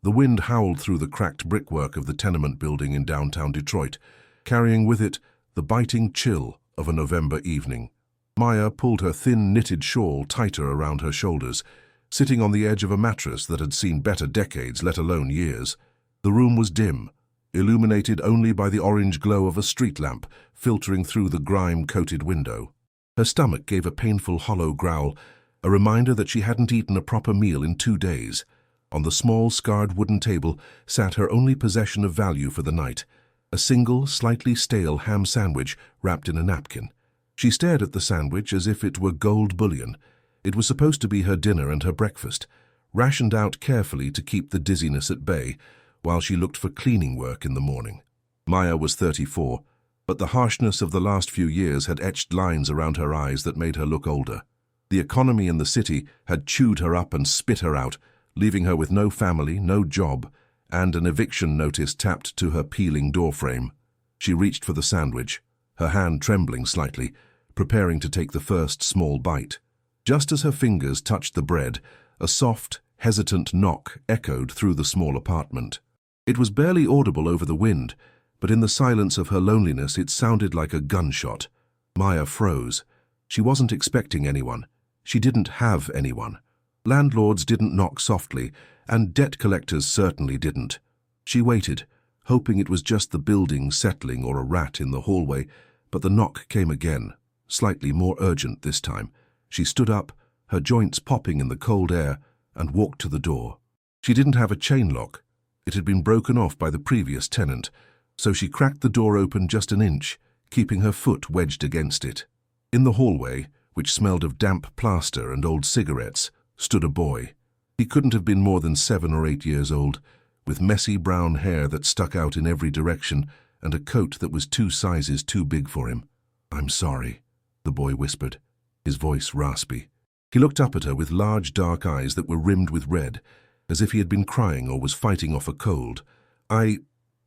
The wind howled through the cracked brickwork of the tenement building in downtown Detroit, carrying with it the biting chill of a November evening. Maya pulled her thin knitted shawl tighter around her shoulders, sitting on the edge of a mattress that had seen better decades, let alone years. The room was dim, illuminated only by the orange glow of a street lamp filtering through the grime-coated window. Her stomach gave a painful hollow growl, a reminder that she hadn't eaten a proper meal in 2 days. On the small, scarred wooden table sat her only possession of value for the night, a single, slightly stale ham sandwich wrapped in a napkin. She stared at the sandwich as if it were gold bullion. It was supposed to be her dinner and her breakfast, rationed out carefully to keep the dizziness at bay, while she looked for cleaning work in the morning. Maya was 34, but the harshness of the last few years had etched lines around her eyes that made her look older. The economy in the city had chewed her up and spit her out, leaving her with no family, no job, and an eviction notice tapped to her peeling doorframe. She reached for the sandwich, her hand trembling slightly, preparing to take the first small bite. Just as her fingers touched the bread, a soft, hesitant knock echoed through the small apartment. It was barely audible over the wind, but in the silence of her loneliness it sounded like a gunshot. Maya froze. She wasn't expecting anyone. She didn't have anyone. Landlords didn't knock softly, and debt collectors certainly didn't. She waited, hoping it was just the building settling or a rat in the hallway, but the knock came again, slightly more urgent this time. She stood up, her joints popping in the cold air, and walked to the door. She didn't have a chain lock. It had been broken off by the previous tenant, so she cracked the door open just an inch, keeping her foot wedged against it. In the hallway, which smelled of damp plaster and old cigarettes, stood a boy. He couldn't have been more than 7 or 8 years old, with messy brown hair that stuck out in every direction and a coat that was 2 sizes too big for him. "I'm sorry," the boy whispered, his voice raspy. He looked up at her with large dark eyes that were rimmed with red, as if he had been crying or was fighting off a cold. I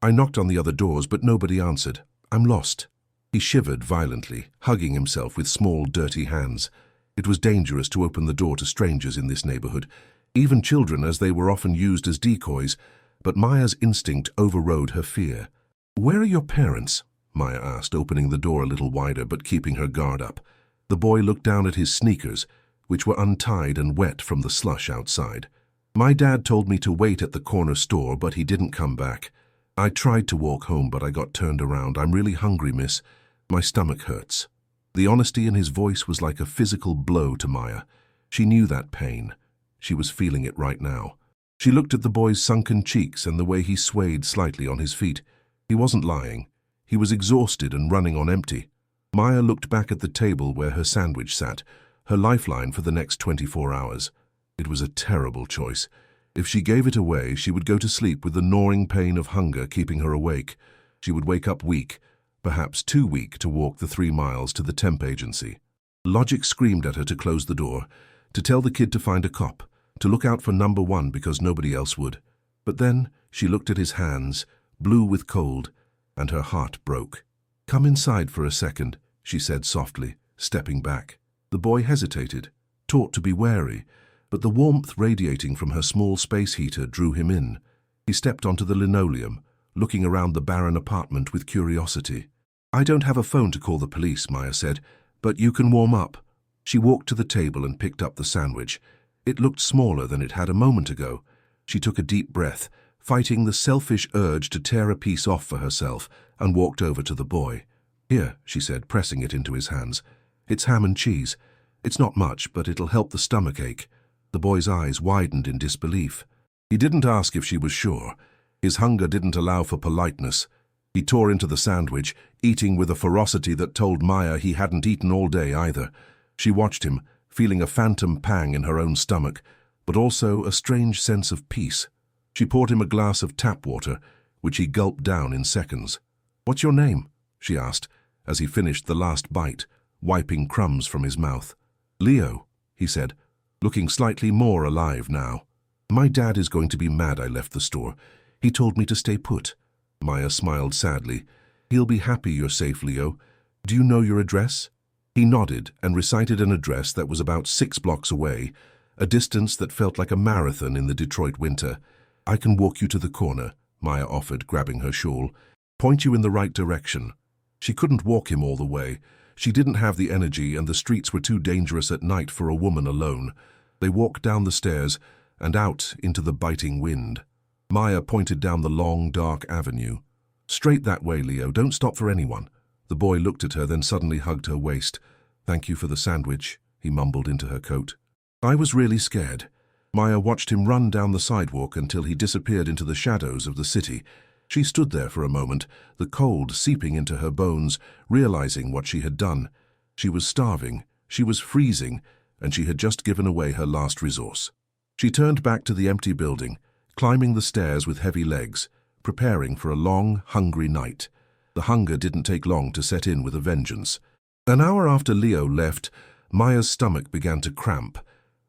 knocked on the other doors, but nobody answered. I'm lost." He shivered violently, hugging himself with small, dirty hands. It was dangerous to open the door to strangers in this neighborhood, even children, as they were often used as decoys, but Maya's instinct overrode her fear. "Where are your parents?" Maya asked, opening the door a little wider but keeping her guard up. The boy looked down at his sneakers, which were untied and wet from the slush outside. "My dad told me to wait at the corner store, but he didn't come back. I tried to walk home, but I got turned around. I'm really hungry, miss. My stomach hurts." The honesty in his voice was like a physical blow to Maya. She knew that pain. She was feeling it right now. She looked at the boy's sunken cheeks and the way he swayed slightly on his feet. He wasn't lying. He was exhausted and running on empty. Maya looked back at the table where her sandwich sat, her lifeline for the next 24 hours. It was a terrible choice. If she gave it away, she would go to sleep with the gnawing pain of hunger keeping her awake. She would wake up weak, perhaps too weak to walk the 3 miles to the temp agency. Logic screamed at her to close the door, to tell the kid to find a cop, to look out for number 1 because nobody else would. But then she looked at his hands, blue with cold, and her heart broke. "Come inside for a second," she said softly, stepping back. The boy hesitated, taught to be wary, but the warmth radiating from her small space heater drew him in. He stepped onto the linoleum, looking around the barren apartment with curiosity. "I don't have a phone to call the police," Maya said, "but you can warm up." She walked to the table and picked up the sandwich. It looked smaller than it had a moment ago. She took a deep breath, fighting the selfish urge to tear a piece off for herself, and walked over to the boy. "Here," she said, pressing it into his hands. "It's ham and cheese. It's not much, but it'll help the stomach ache." The boy's eyes widened in disbelief. He didn't ask if she was sure. His hunger didn't allow for politeness. He tore into the sandwich, eating with a ferocity that told Maya he hadn't eaten all day either. She watched him, feeling a phantom pang in her own stomach, but also a strange sense of peace. She poured him a glass of tap water, which he gulped down in seconds. "What's your name?" she asked, as he finished the last bite, wiping crumbs from his mouth. "Leo," he said, looking slightly more alive now. "My dad is going to be mad I left the store. He told me to stay put." Maya smiled sadly. "He'll be happy you're safe, Leo. Do you know your address?" He nodded and recited an address that was about 6 blocks away, a distance that felt like a marathon in the Detroit winter. I can walk you to the corner, Maya offered, grabbing her shawl. Point you in the right direction. She couldn't walk him all the way. She didn't have the energy, and the streets were too dangerous at night for a woman alone. They walked down the stairs and out into the biting wind. Maya pointed down the long, dark avenue. Straight that way, Leo. Don't stop for anyone. The boy looked at her, then suddenly hugged her waist. Thank you for the sandwich, he mumbled into her coat. I was really scared. Maya watched him run down the sidewalk until he disappeared into the shadows of the city. She stood there for a moment, the cold seeping into her bones, realizing what she had done. She was starving, she was freezing, and she had just given away her last resource. She turned back to the empty building, climbing the stairs with heavy legs, preparing for a long, hungry night. The hunger didn't take long to set in with a vengeance. An hour after Leo left, Maya's stomach began to cramp,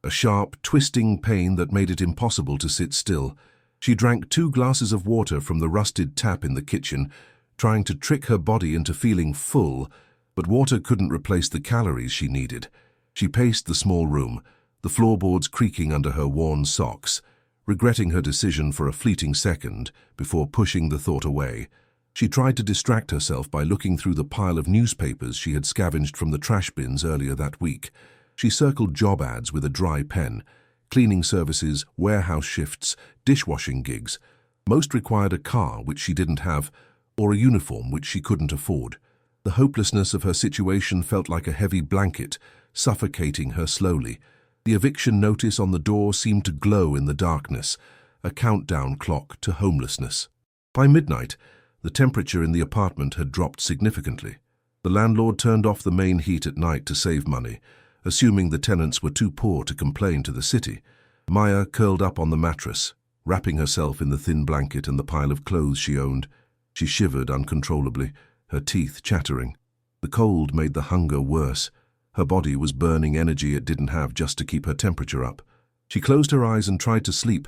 a sharp, twisting pain that made it impossible to sit still. She drank 2 glasses of water from the rusted tap in the kitchen, trying to trick her body into feeling full, but water couldn't replace the calories she needed. She paced the small room, the floorboards creaking under her worn socks, regretting her decision for a fleeting second before pushing the thought away. She tried to distract herself by looking through the pile of newspapers she had scavenged from the trash bins earlier that week. She circled job ads with a dry pen: cleaning services, warehouse shifts, dishwashing gigs. Most required a car, which she didn't have, or a uniform, which she couldn't afford. The hopelessness of her situation felt like a heavy blanket, suffocating her slowly. The eviction notice on the door seemed to glow in the darkness, a countdown clock to homelessness. By midnight, the temperature in the apartment had dropped significantly. The landlord turned off the main heat at night to save money, assuming the tenants were too poor to complain to the city. Maya curled up on the mattress, wrapping herself in the thin blanket and the pile of clothes she owned. She shivered uncontrollably, her teeth chattering. The cold made the hunger worse. Her body was burning energy it didn't have just to keep her temperature up. She closed her eyes and tried to sleep,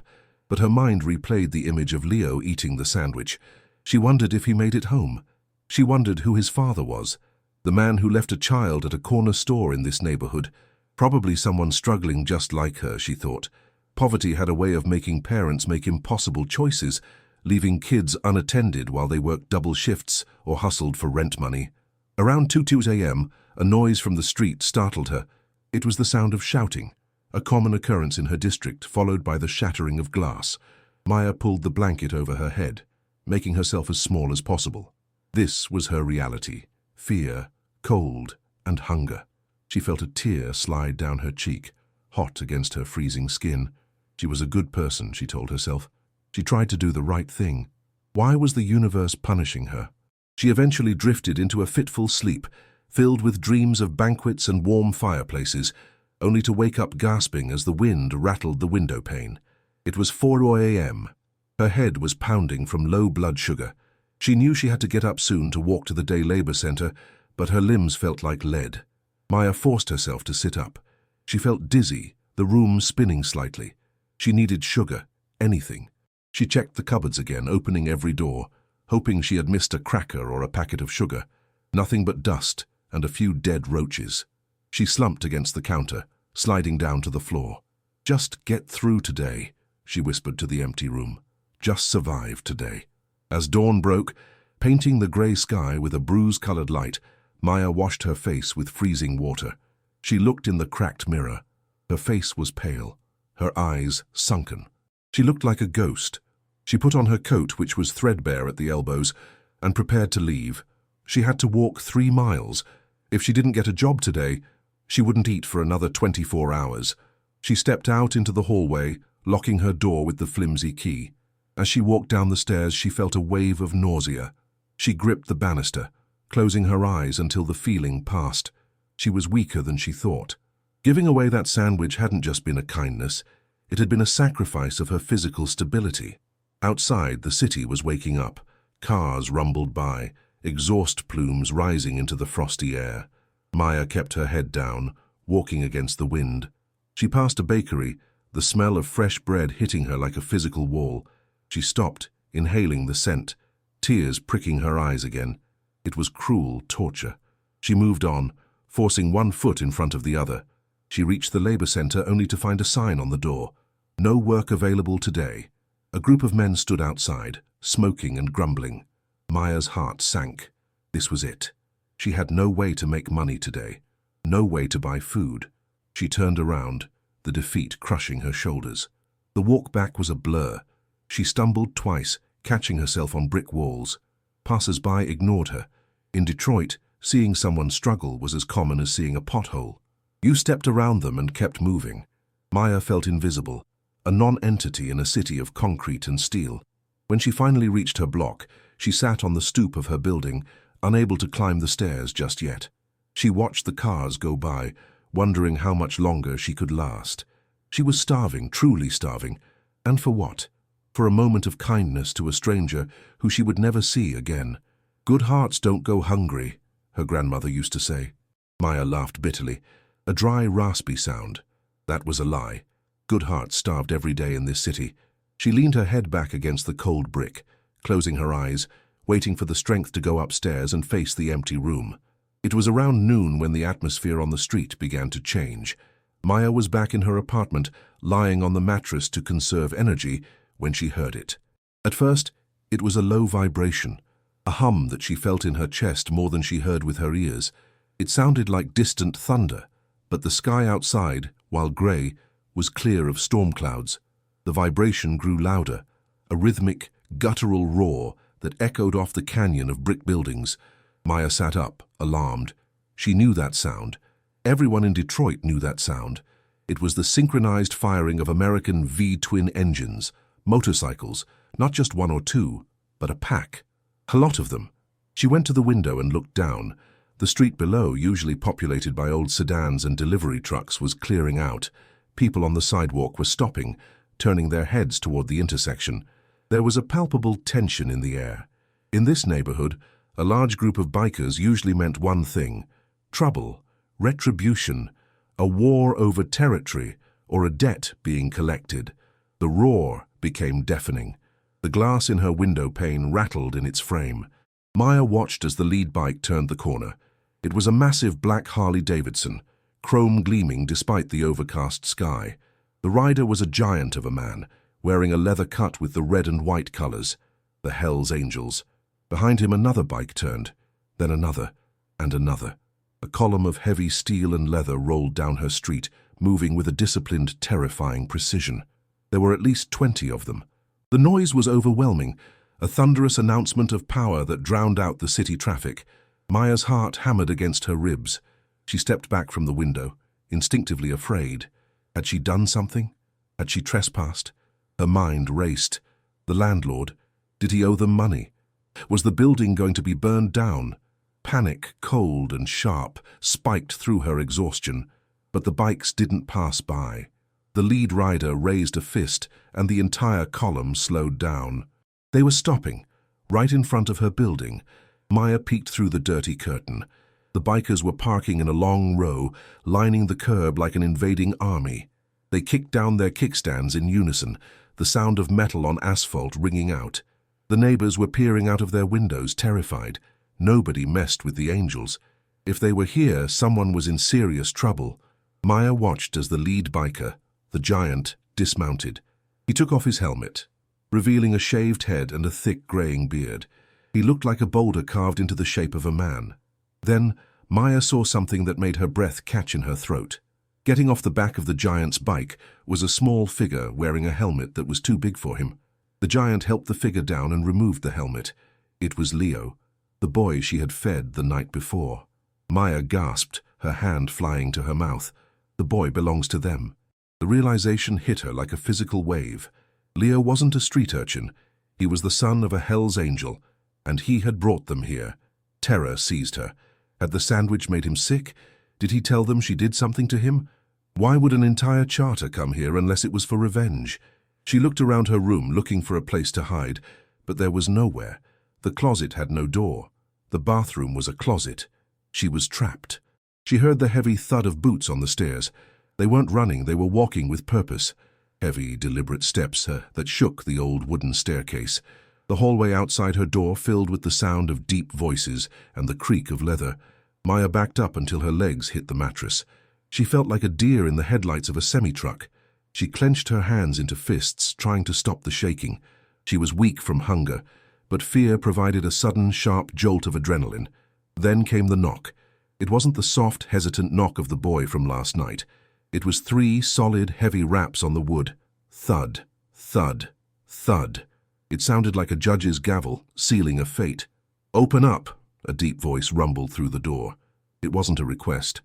but her mind replayed the image of Leo eating the sandwich. She wondered if he made it home. She wondered who his father was. The man who left a child at a corner store in this neighborhood. Probably someone struggling just like her, she thought. Poverty had a way of making parents make impossible choices, leaving kids unattended while they worked double shifts or hustled for rent money. Around 2:02 a.m., a noise from the street startled her. It was the sound of shouting, a common occurrence in her district, followed by the shattering of glass. Maya pulled the blanket over her head, making herself as small as possible. This was her reality: fear, cold, and hunger. She felt a tear slide down her cheek, hot against her freezing skin. She was a good person, she told herself. She tried to do the right thing. Why was the universe punishing her? She eventually drifted into a fitful sleep, filled with dreams of banquets and warm fireplaces, only to wake up gasping as the wind rattled the window pane. It was 4 a.m. Her head was pounding from low blood sugar. She knew she had to get up soon to walk to the day labor center, but her limbs felt like lead. Maya forced herself to sit up. She felt dizzy, the room spinning slightly. She needed sugar, anything. She checked the cupboards again, opening every door, hoping she had missed a cracker or a packet of sugar. Nothing but dust and a few dead roaches. She slumped against the counter, sliding down to the floor. Just get through today, she whispered to the empty room. Just survive today. As dawn broke, painting the grey sky with a bruise-colored light, Maya washed her face with freezing water. She looked in the cracked mirror. Her face was pale, her eyes sunken. She looked like a ghost. She put on her coat, which was threadbare at the elbows, and prepared to leave. She had to walk 3 miles. If she didn't get a job today, she wouldn't eat for another 24 hours. She stepped out into the hallway, locking her door with the flimsy key. As she walked down the stairs, she felt a wave of nausea. She gripped the banister, closing her eyes until the feeling passed. She was weaker than she thought. Giving away that sandwich hadn't just been a kindness, it had been a sacrifice of her physical stability. Outside, the city was waking up. Cars rumbled by, exhaust plumes rising into the frosty air. Maya kept her head down, walking against the wind. She passed a bakery, the smell of fresh bread hitting her like a physical wall. She stopped, inhaling the scent, tears pricking her eyes again. It was cruel torture. She moved on, forcing one foot in front of the other. She reached the labor center only to find a sign on the door. No work available today. A group of men stood outside, smoking and grumbling. Maya's heart sank. This was it. She had no way to make money today, no way to buy food. She turned around, the defeat crushing her shoulders. The walk back was a blur. She stumbled twice, catching herself on brick walls. Passers-by ignored her. In Detroit, seeing someone struggle was as common as seeing a pothole. You stepped around them and kept moving. Maya felt invisible, a non-entity in a city of concrete and steel. When she finally reached her block, she sat on the stoop of her building, unable to climb the stairs just yet. She watched the cars go by, wondering how much longer she could last. She was starving, truly starving. And for what? For a moment of kindness to a stranger who she would never see again. Good hearts don't go hungry, her grandmother used to say. Maya laughed bitterly, a dry, raspy sound. That was a lie. Good hearts starved every day in this city. She leaned her head back against the cold brick, closing her eyes, waiting for the strength to go upstairs and face the empty room. It was around noon when the atmosphere on the street began to change. Maya was back in her apartment, lying on the mattress to conserve energy, when she heard it. At first, it was a low vibration, a hum that she felt in her chest more than she heard with her ears. It sounded like distant thunder, but the sky outside, while grey, was clear of storm clouds. The vibration grew louder, a rhythmic, guttural roar that echoed off the canyon of brick buildings. Maya sat up, alarmed. She knew that sound. Everyone in Detroit knew that sound. It was the synchronized firing of American V-twin engines, motorcycles, not just one or two, but a pack. A lot of them. She went to the window and looked down. The street below, usually populated by old sedans and delivery trucks, was clearing out. People on the sidewalk were stopping, turning their heads toward the intersection. There was a palpable tension in the air. In this neighborhood, a large group of bikers usually meant one thing: trouble, retribution, a war over territory, or a debt being collected. The roar became deafening. The glass in her window pane rattled in its frame. Maya watched as the lead bike turned the corner. It was a massive black Harley-Davidson, chrome gleaming despite the overcast sky. The rider was a giant of a man, wearing a leather cut with the red and white colors, the Hells Angels. Behind him another bike turned, then another, and another. A column of heavy steel and leather rolled down her street, moving with a disciplined, terrifying precision. There were at least 20 of them. The noise was overwhelming, a thunderous announcement of power that drowned out the city traffic. Maya's heart hammered against her ribs. She stepped back from the window, instinctively afraid. Had she done something? Had she trespassed? Her mind raced. The landlord, did he owe them money? Was the building going to be burned down? Panic, cold and sharp, spiked through her exhaustion. But the bikes didn't pass by. The lead rider raised a fist, and the entire column slowed down. They were stopping, right in front of her building. Maya peeked through the dirty curtain. The bikers were parking in a long row, lining the curb like an invading army. They kicked down their kickstands in unison, the sound of metal on asphalt ringing out. The neighbors were peering out of their windows, terrified. Nobody messed with the Angels. If they were here, someone was in serious trouble. Maya watched as the lead biker, the giant, dismounted. He took off his helmet, revealing a shaved head and a thick graying beard. He looked like a boulder carved into the shape of a man. Then, Maya saw something that made her breath catch in her throat. Getting off the back of the giant's bike was a small figure wearing a helmet that was too big for him. The giant helped the figure down and removed the helmet. It was Leo, the boy she had fed the night before. Maya gasped, her hand flying to her mouth. The boy belongs to them. The realization hit her like a physical wave. Leo wasn't a street urchin. He was the son of a Hell's Angel, and he had brought them here. Terror seized her. Had the sandwich made him sick? Did he tell them she did something to him? Why would an entire charter come here unless it was for revenge? She looked around her room, looking for a place to hide, but there was nowhere. The closet had no door. The bathroom was a closet. She was trapped. She heard the heavy thud of boots on the stairs. They weren't running, they were walking with purpose. Heavy, deliberate steps that shook the old wooden staircase. The hallway outside her door filled with the sound of deep voices and the creak of leather. Maya backed up until her legs hit the mattress. She felt like a deer in the headlights of a semi-truck. She clenched her hands into fists, trying to stop the shaking. She was weak from hunger, but fear provided a sudden, sharp jolt of adrenaline. Then came the knock. It wasn't the soft, hesitant knock of the boy from last night. It was 3 solid, heavy raps on the wood. Thud, thud, thud. It sounded like a judge's gavel, sealing a fate. "Open up," a deep voice rumbled through the door. It wasn't a request.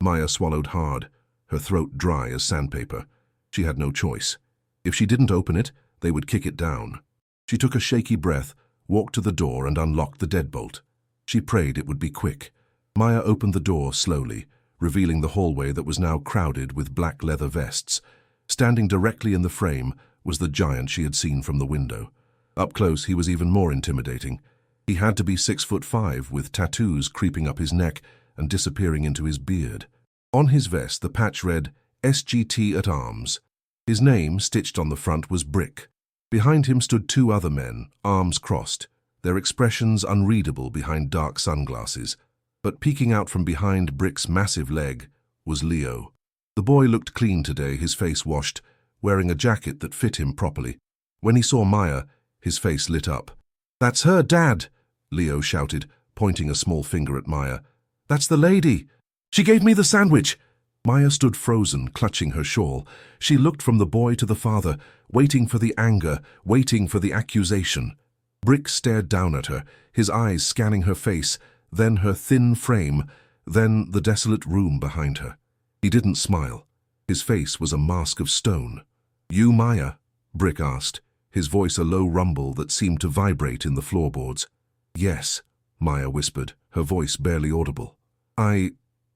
Maya swallowed hard, her throat dry as sandpaper. She had no choice. If she didn't open it, they would kick it down. She took a shaky breath, walked to the door and unlocked the deadbolt. She prayed it would be quick. Maya opened the door slowly, revealing the hallway that was now crowded with black leather vests. Standing directly in the frame was the giant she had seen from the window. Up close, he was even more intimidating. He had to be 6'5", with tattoos creeping up his neck and disappearing into his beard. On his vest, the patch read, "SGT at Arms." His name, stitched on the front, was Brick. Behind him stood 2 other men, arms crossed, their expressions unreadable behind dark sunglasses. But peeking out from behind Brick's massive leg was Leo. The boy looked clean today, his face washed, wearing a jacket that fit him properly. When he saw Maya, his face lit up. "That's her, Dad!" Leo shouted, pointing a small finger at Maya. "That's the lady! She gave me the sandwich!" Maya stood frozen, clutching her shawl. She looked from the boy to the father, waiting for the anger, waiting for the accusation. Brick stared down at her, his eyes scanning her face, then her thin frame, then the desolate room behind her. He didn't smile. His face was a mask of stone. "You, Maya?" Brick asked, his voice a low rumble that seemed to vibrate in the floorboards. "Yes," Maya whispered, her voice barely audible. I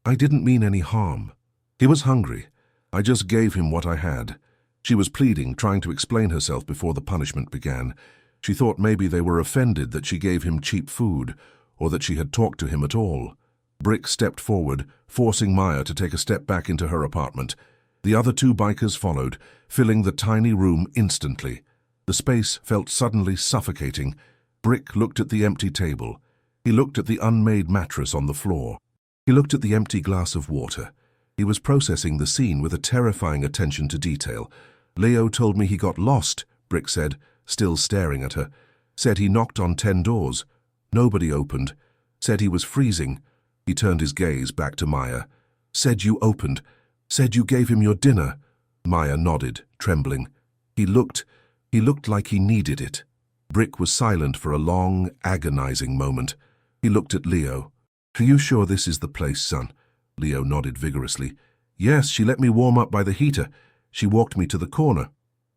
didn't mean any harm. He was hungry. I just gave him what I had." She was pleading, trying to explain herself before the punishment began. She thought maybe they were offended that she gave him cheap food, or that she had talked to him at all. Brick stepped forward, forcing Maya to take a step back into her apartment. The other 2 bikers followed, filling the tiny room instantly. The space felt suddenly suffocating. Brick looked at the empty table. He looked at the unmade mattress on the floor. He looked at the empty glass of water. He was processing the scene with a terrifying attention to detail. "Leo told me he got lost," Brick said, still staring at her. "Said he knocked on 10 doors. Nobody opened. Said he was freezing." He turned his gaze back to Maya. "Said you opened. Said you gave him your dinner." Maya nodded, trembling. He looked like he needed it." Brick was silent for a long, agonizing moment. He looked at Leo. "Are you sure this is the place, son?" Leo nodded vigorously. "Yes, she let me warm up by the heater. She walked me to the corner."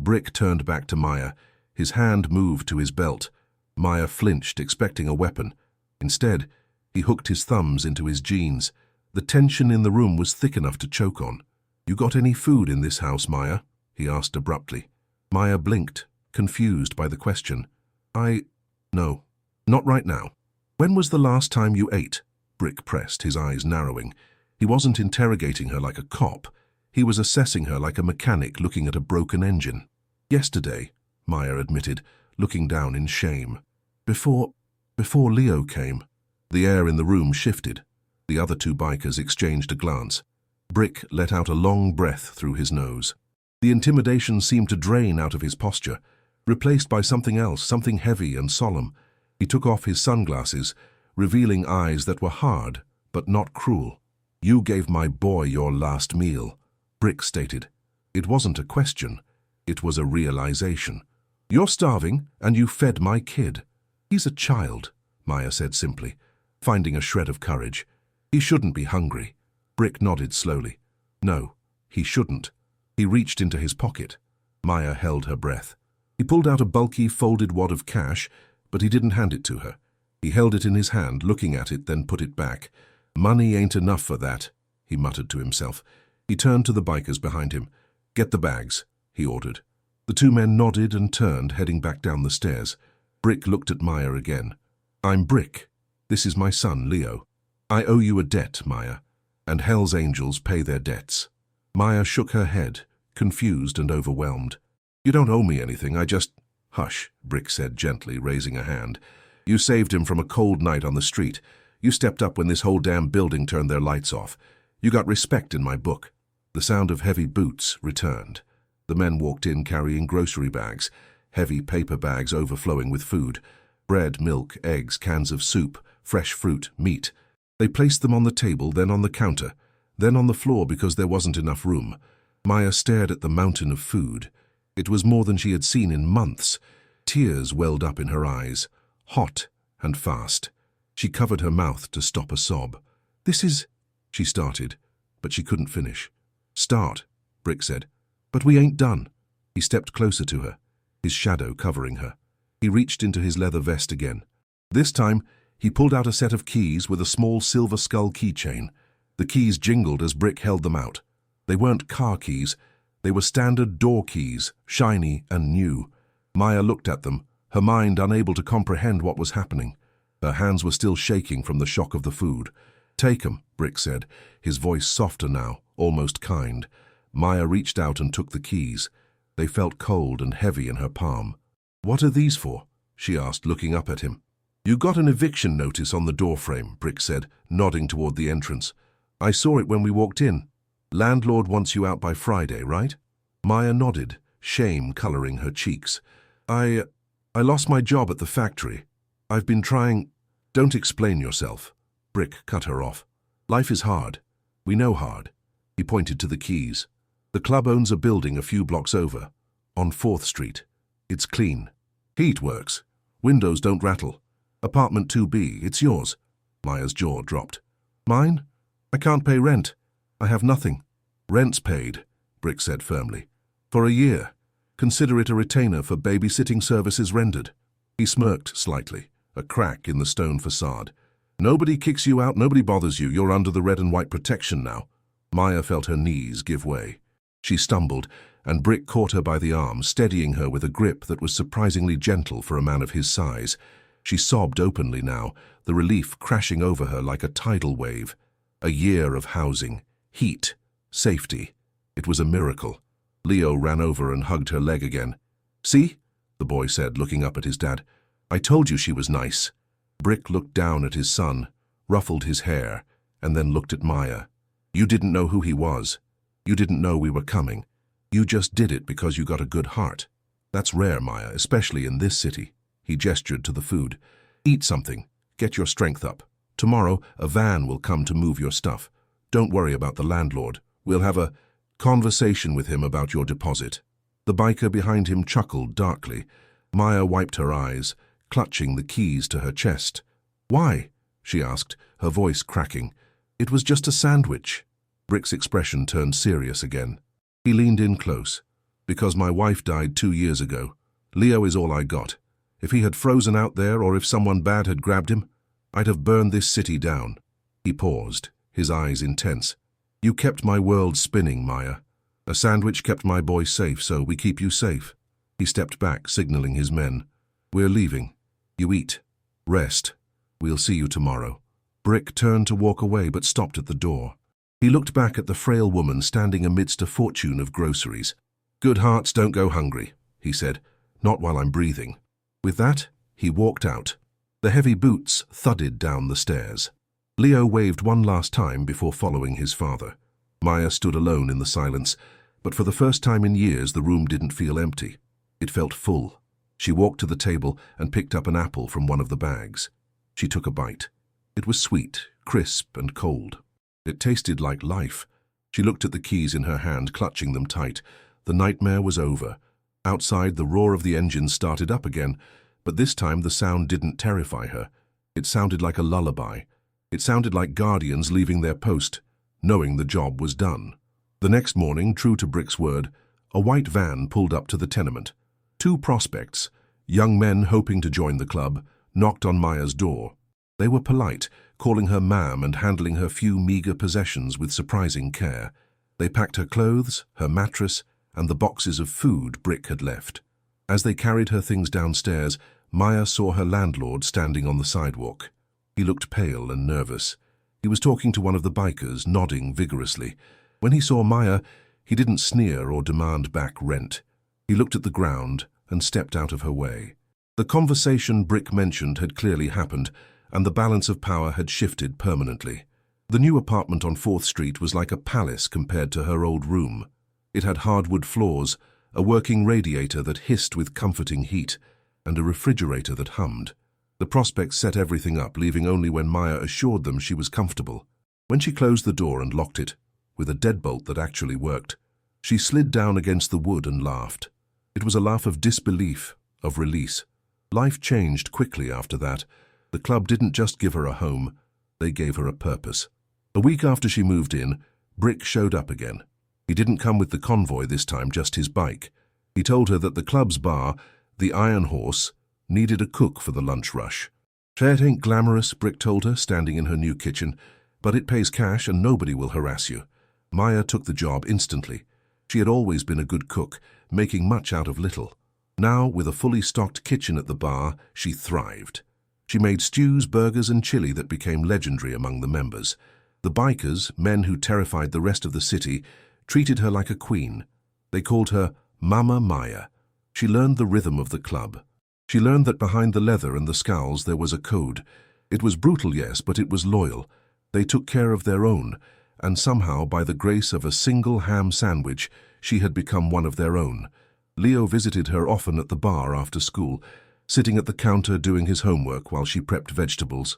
Brick turned back to Maya. His hand moved to his belt. Maya flinched, expecting a weapon. Instead, he hooked his thumbs into his jeans. The tension in the room was thick enough to choke on. "You got any food in this house, Maya?" he asked abruptly. Maya blinked, confused by the question. No, not right now." "When was the last time you ate?" Brick pressed, his eyes narrowing. He wasn't interrogating her like a cop. He was assessing her like a mechanic looking at a broken engine. "Yesterday," Maya admitted, looking down in shame. Before Leo came." The air in the room shifted. The other 2 bikers exchanged a glance. Brick let out a long breath through his nose. The intimidation seemed to drain out of his posture, replaced by something else, something heavy and solemn. He took off his sunglasses, revealing eyes that were hard, but not cruel. "You gave my boy your last meal," Brick stated. It wasn't a question. It was a realization. "You're starving, and you fed my kid." "He's a child," Maya said simply, finding a shred of courage. "He shouldn't be hungry." Brick nodded slowly. "No, he shouldn't." He reached into his pocket. Maya held her breath. He pulled out a bulky, folded wad of cash, but he didn't hand it to her. He held it in his hand, looking at it, then put it back. "Money ain't enough for that," he muttered to himself. He turned to the bikers behind him. "Get the bags," he ordered. The 2 men nodded and turned, heading back down the stairs. Brick looked at Maya again. "I'm Brick. This is my son, Leo. I owe you a debt, Maya, and Hell's Angels pay their debts." Maya shook her head, confused and overwhelmed. "You don't owe me anything, I just—" "Hush," Brick said gently, raising a hand. "You saved him from a cold night on the street. You stepped up when this whole damn building turned their lights off. You got respect in my book." The sound of heavy boots returned. The men walked in carrying grocery bags, heavy paper bags overflowing with food. Bread, milk, eggs, cans of soup, fresh fruit, meat. They placed them on the table, then on the counter, then on the floor because there wasn't enough room. Maya stared at the mountain of food. It was more than she had seen in months. Tears welled up in her eyes, hot and fast. She covered her mouth to stop a sob. "This is—" she started, but she couldn't finish. "Start," Brick said. "But we ain't done." He stepped closer to her, his shadow covering her. He reached into his leather vest again. This time, he pulled out a set of keys with a small silver skull keychain. The keys jingled as Brick held them out. They weren't car keys. They were standard door keys, shiny and new. Maya looked at them, her mind unable to comprehend what was happening. Her hands were still shaking from the shock of the food. "Take 'em," Brick said, his voice softer now, almost kind. Maya reached out and took the keys. They felt cold and heavy in her palm. "What are these for?" she asked, looking up at him. "You got an eviction notice on the doorframe," Brick said, nodding toward the entrance. "I saw it when we walked in. Landlord wants you out by Friday, right?" Maya nodded, shame coloring her cheeks. I lost my job at the factory. I've been trying—" "Don't explain yourself." Brick cut her off. "Life is hard. We know hard." He pointed to the keys. "The club owns a building a few blocks over, on 4th Street. It's clean. Heat works. Windows don't rattle. Apartment 2B, it's yours." Maya's jaw dropped. "Mine? I can't pay rent. I have nothing." "Rent's paid," Brick said firmly. "For a year. Consider it a retainer for babysitting services rendered." He smirked slightly, a crack in the stone facade. "Nobody kicks you out, nobody bothers you. You're under the red and white protection now." Maya felt her knees give way. She stumbled, and Brick caught her by the arm, steadying her with a grip that was surprisingly gentle for a man of his size. She sobbed openly now, the relief crashing over her like a tidal wave. A year of housing, heat, safety. It was a miracle. Leo ran over and hugged her leg again. "See?" the boy said, looking up at his dad. "I told you she was nice." Brick looked down at his son, ruffled his hair, and then looked at Maya. "You didn't know who he was. You didn't know we were coming. You just did it because you got a good heart. That's rare, Maya, especially in this city." He gestured to the food. "Eat something. Get your strength up. Tomorrow, a van will come to move your stuff. Don't worry about the landlord. We'll have a conversation with him about your deposit." The biker behind him chuckled darkly. Maya wiped her eyes, clutching the keys to her chest. "Why?" she asked, her voice cracking. "It was just a sandwich." Brick's expression turned serious again. He leaned in close. "Because my wife died 2 years ago. Leo is all I got. If he had frozen out there or if someone bad had grabbed him, I'd have burned this city down." He paused, his eyes intense. "You kept my world spinning, Maya. A sandwich kept my boy safe, so we keep you safe." He stepped back, signaling his men. "We're leaving. You eat. Rest. We'll see you tomorrow." Brick turned to walk away but stopped at the door. He looked back at the frail woman standing amidst a fortune of groceries. "Good hearts don't go hungry," he said. "Not while I'm breathing." With that, he walked out. The heavy boots thudded down the stairs. Leo waved one last time before following his father. Maya stood alone in the silence, but for the first time in years the room didn't feel empty. It felt full. She walked to the table and picked up an apple from one of the bags. She took a bite. It was sweet, crisp and cold. It tasted like life. She looked at the keys in her hand, clutching them tight. The nightmare was over. Outside, the roar of the engine started up again, but this time the sound didn't terrify her. It sounded like a lullaby. It sounded like guardians leaving their post, knowing the job was done. The next morning, true to Brick's word, a white van pulled up to the tenement. 2 prospects, young men hoping to join the club, knocked on Maya's door. They were polite, calling her ma'am and handling her few meager possessions with surprising care. They packed her clothes, her mattress, and the boxes of food Brick had left. As they carried her things downstairs, Maya saw her landlord standing on the sidewalk. He looked pale and nervous. He was talking to one of the bikers, nodding vigorously. When he saw Maya, he didn't sneer or demand back rent. He looked at the ground and stepped out of her way. The conversation Brick mentioned had clearly happened, and the balance of power had shifted permanently. The new apartment on 4th Street was like a palace compared to her old room. It had hardwood floors, a working radiator that hissed with comforting heat, and a refrigerator that hummed. The prospect set everything up, leaving only when Maya assured them she was comfortable. When she closed the door and locked it, with a deadbolt that actually worked, she slid down against the wood and laughed. It was a laugh of disbelief, of release. Life changed quickly after that. The club didn't just give her a home, they gave her a purpose. A week after she moved in, Brick showed up again. He didn't come with the convoy this time, just his bike. He told her that the club's bar, the Iron Horse, needed a cook for the lunch rush. "It ain't glamorous," Brick told her, standing in her new kitchen, "but it pays cash and nobody will harass you." Maya took the job instantly. She had always been a good cook, making much out of little. Now, with a fully stocked kitchen at the bar, she thrived. She made stews, burgers and chili that became legendary among the members. The bikers, men who terrified the rest of the city, treated her like a queen. They called her Mama Maya. She learned the rhythm of the club. She learned that behind the leather and the scowls there was a code. It was brutal, yes, but it was loyal. They took care of their own, and somehow, by the grace of a single ham sandwich, she had become one of their own. Leo visited her often at the bar after school, sitting at the counter doing his homework while she prepped vegetables.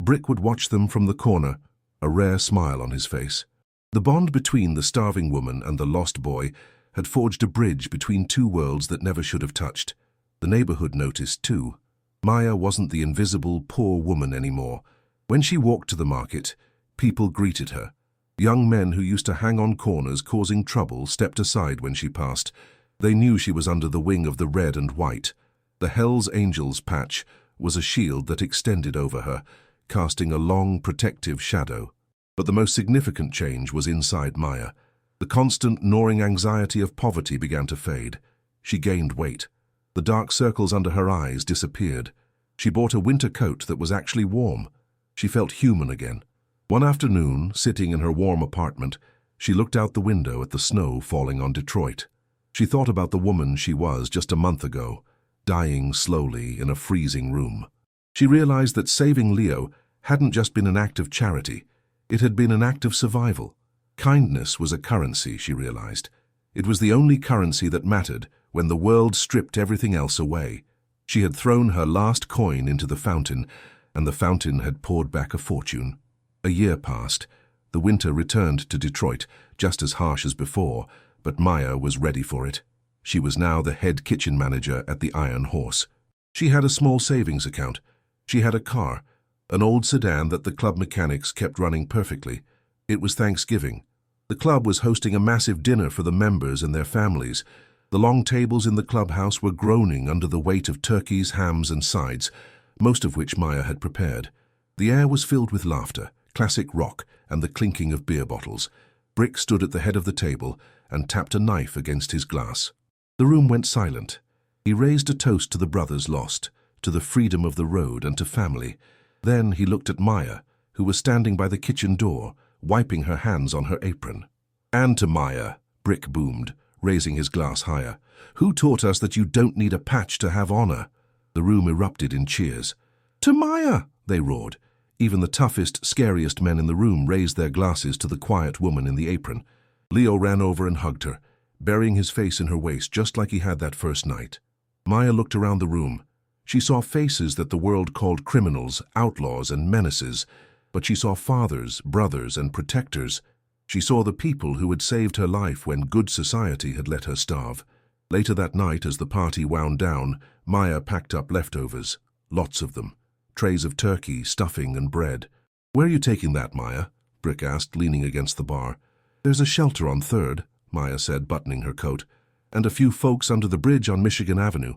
Brick would watch them from the corner, a rare smile on his face. The bond between the starving woman and the lost boy had forged a bridge between two worlds that never should have touched. The neighborhood noticed, too. Maya wasn't the invisible, poor woman anymore. When she walked to the market, people greeted her. Young men who used to hang on corners causing trouble stepped aside when she passed. They knew she was under the wing of the red and white. The Hells Angels patch was a shield that extended over her, casting a long, protective shadow. But the most significant change was inside Maya. The constant, gnawing anxiety of poverty began to fade. She gained weight. The dark circles under her eyes disappeared. She bought a winter coat that was actually warm. She felt human again. One afternoon, sitting in her warm apartment, she looked out the window at the snow falling on Detroit. She thought about the woman she was just a month ago, dying slowly in a freezing room. She realized that saving Leo hadn't just been an act of charity. It had been an act of survival. Kindness was a currency, she realized. It was the only currency that mattered when the world stripped everything else away. She had thrown her last coin into the fountain, and the fountain had poured back a fortune. A year passed. The winter returned to Detroit, just as harsh as before, but Maya was ready for it. She was now the head kitchen manager at the Iron Horse. She had a small savings account. She had a car, an old sedan that the club mechanics kept running perfectly. It was Thanksgiving. The club was hosting a massive dinner for the members and their families. The long tables in the clubhouse were groaning under the weight of turkeys, hams and sides, most of which Maya had prepared. The air was filled with laughter, classic rock, and the clinking of beer bottles. Brick stood at the head of the table and tapped a knife against his glass. The room went silent. He raised a toast to the brothers lost, to the freedom of the road and to family. Then he looked at Maya, who was standing by the kitchen door, wiping her hands on her apron. "And to Maya," Brick boomed, raising his glass higher. "Who taught us that you don't need a patch to have honor?" The room erupted in cheers. "To Maya!" they roared. Even the toughest, scariest men in the room raised their glasses to the quiet woman in the apron. Leo ran over and hugged her, burying his face in her waist just like he had that first night. Maya looked around the room. She saw faces that the world called criminals, outlaws, and menaces, but she saw fathers, brothers, and protectors. She saw the people who had saved her life when good society had let her starve. Later that night, as the party wound down, Maya packed up leftovers, lots of them, trays of turkey, stuffing, and bread. "Where are you taking that, Maya?" Brick asked, leaning against the bar. "There's a shelter on 3rd, Maya said, buttoning her coat, "and a few folks under the bridge on Michigan Avenue.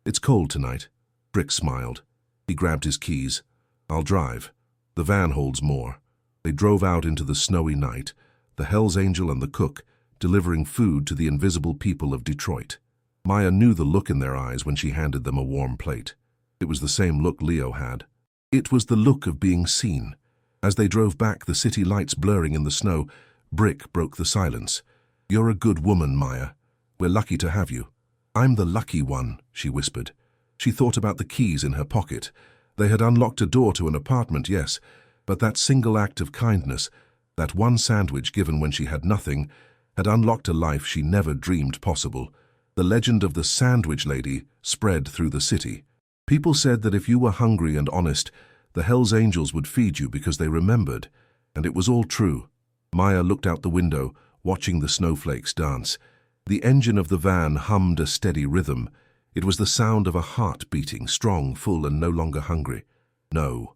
It's cold tonight." Brick smiled. He grabbed his keys. "I'll drive. The van holds more." They drove out into the snowy night, the Hells Angel and the cook, delivering food to the invisible people of Detroit. Maya knew the look in their eyes when she handed them a warm plate. It was the same look Leo had. It was the look of being seen. As they drove back, the city lights blurring in the snow, Brick broke the silence. "You're a good woman, Maya. We're lucky to have you." "I'm the lucky one," she whispered. She thought about the keys in her pocket. They had unlocked a door to an apartment, yes, but that single act of kindness, that one sandwich given when she had nothing, had unlocked a life she never dreamed possible. The legend of the Sandwich Lady spread through the city. People said that if you were hungry and honest, the Hells Angels would feed you because they remembered, and it was all true. Maya looked out the window, watching the snowflakes dance. The engine of the van hummed a steady rhythm. It was the sound of a heart beating, strong, full, and no longer hungry. No,